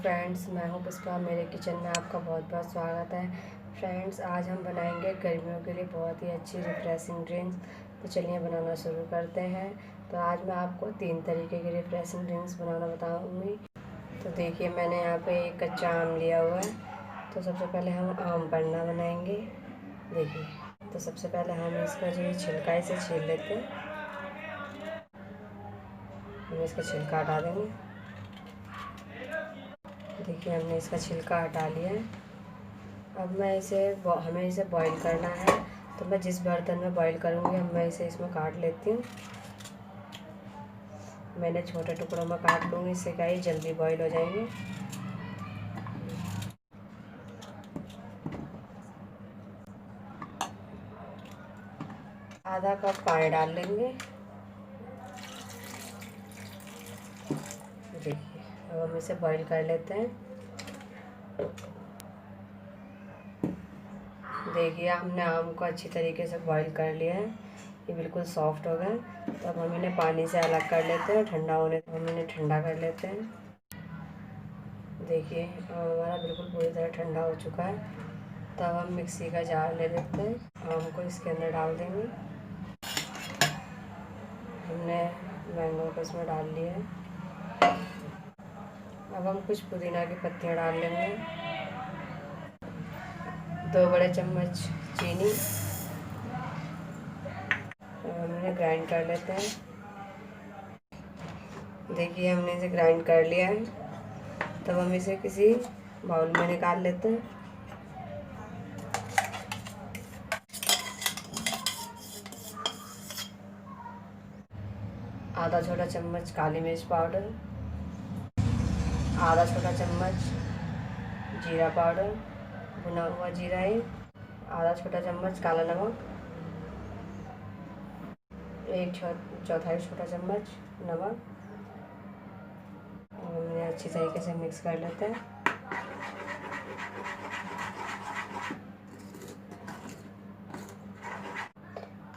Friends, मैं हूं पुष्पा। मेरे किचन में आपका बहुत बहुत स्वागत है। फ्रेंड्स, आज हम बनाएंगे गर्मियों के लिए बहुत ही अच्छी रिफ्रेशिंग ड्रिंक्स। तो चलिए बनाना शुरू करते हैं। तो आज मैं आपको 3 तरीके की रिफ्रेशिंग ड्रिंक्स बनाना बताऊंगी। तो देखिए, मैंने यहाँ पे एक कच्चा आम लिया हुआ है। तो सबसे पहले हम आम पन्ना बनाएंगे। देखिए, तो सबसे पहले हम इसका जो छिलका इसे छील लेते हैं। हम इसका छिलका हटा देंगे। देखिए, हमने इसका छिलका हटा लिया है। अब हमें इसे बॉईल करना है। तो मैं जिस बर्तन में बॉईल करूँगी, अब मैं इसे इसमें काट लेती हूँ। मैंने छोटे टुकड़ों में काट लूँगी, इससे क्या ही जल्दी बॉईल हो जाएंगे। आधा कप पानी डाल लेंगे। देखिए, अब हम इसे बॉईल कर लेते हैं। देखिए, हमने आम को अच्छी तरीके से बॉईल कर लिया है। ये बिल्कुल सॉफ्ट हो गए। तो अब हम इन्हें पानी से अलग कर लेते हैं। ठंडा होने तो हम इन्हें ठंडा कर लेते हैं। देखिए, हमारा बिल्कुल पूरी तरह ठंडा हो चुका है। तब हम मिक्सी का जार ले लेते हैं। आम को इसके अंदर डाल देंगे। हमने मैंगो को इसमें डाल लिया है। अब हम कुछ पुदीना की पत्तियाँ डाल लेंगे। 2 बड़े चम्मच चीनी। हम इन्हें ग्राइंड कर लेते हैं। देखिए, हमने इसे ग्राइंड कर लिया है। तब हम इसे किसी बाउल में निकाल लेते हैं। आधा छोटा चम्मच काली मिर्च पाउडर, आधा छोटा चम्मच जीरा पाउडर, भुना हुआ जीरा है, आधा छोटा चम्मच काला नमक, 1/4 छोटा चम्मच नमक। हमने अच्छी तरीके से मिक्स कर लेते हैं।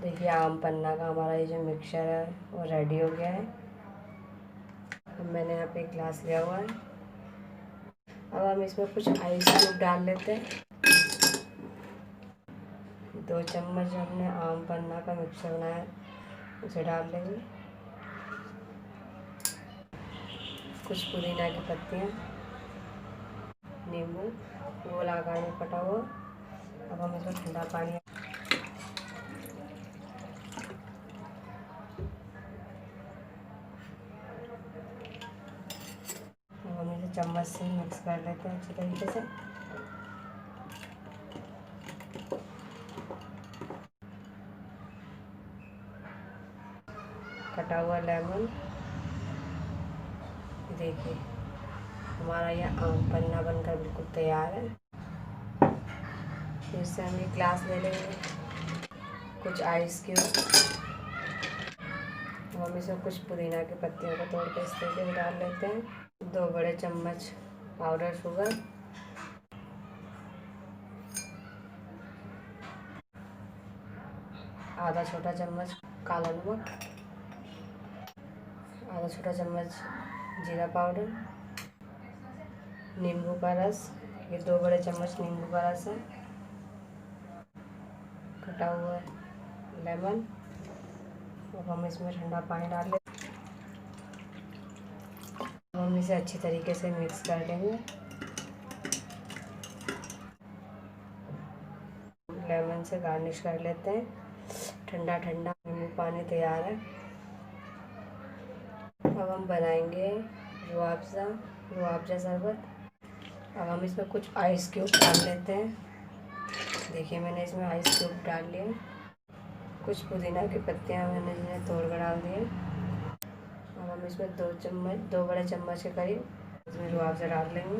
देखिए, आम पन्ना का हमारा ये जो मिक्सचर है वो रेडी हो गया है। अब मैंने यहाँ पे एक ग्लास लिया हुआ है। अब हम इसमें कुछ आइस क्यूब डाल लेते हैं। 2 चम्मच हमने आम पन्ना का मिक्सचर बनाया उसे डाल देंगे। कुछ पुदीना की पत्तियाँ, नींबू गोल आकार में कटा हुआ। अब हम इसमें ठंडा पानी, हम इसे चम्मच से मिक्स कर लेते हैं अच्छी तरीके से। कटा हुआ लेमन। देखिए, हमारा यह आम पन्ना बनकर बिल्कुल तैयार है। फिर से हम एक ग्लास ले लेंगे। कुछ आइस क्यूब, हम इसमें कुछ पुदीना की पत्तियों को तोड़ के इस तरीके से डाल लेते हैं। 2 बड़े चम्मच पाउडर शुगर, आधा छोटा चम्मच काला नमक, आधा छोटा चम्मच जीरा पाउडर, नींबू का रस। ये 2 बड़े चम्मच नींबू का रस है, कटा हुआ लेमन। अब हम इसमें ठंडा पानी डाल लेते हैं। हम इसे अच्छी तरीके से मिक्स कर लेंगे। लेमन से गार्निश कर लेते हैं। ठंडा ठंडा नींबू पानी तैयार है। अब हम बनाएंगे रूह अफ़ज़ा शरबत। अब हम इसमें कुछ आइस क्यूब डाल लेते हैं। देखिए, मैंने इसमें आइस क्यूब डाल लिए। कुछ पुदीना की पत्तियाँ मैंने इन्हें तोड़ कर डाल दिए। अब हम इसमें 2 बड़े चम्मच के करीब इसमें रूह अफ़ज़ा डाल लेंगे।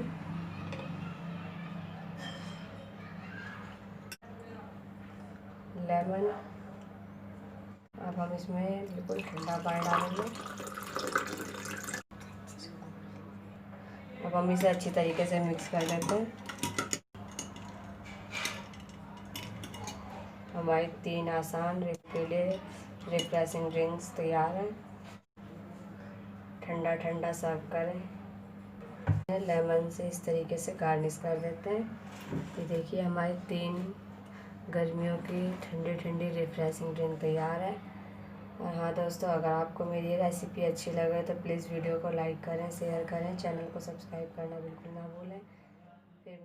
लेमन। अब हम इसमें बिल्कुल ठंडा पानी डालेंगे। अब हम इसे अच्छी तरीके से मिक्स कर लेते हैं। हमारी 3 आसान रिफ्रेशिंग ड्रिंक्स तैयार हैं। ठंडा ठंडा सर्व करें। लेमन से इस तरीके से गार्निश कर देते हैं। ये देखिए हमारी 3 गर्मियों की ठंडी ठंडी रिफ्रेशिंग ड्रिंक तैयार है। और हाँ दोस्तों, अगर आपको मेरी रेसिपी अच्छी लगे तो प्लीज़ वीडियो को लाइक करें, शेयर करें, चैनल को सब्सक्राइब करना बिल्कुल ना भूलें। फिर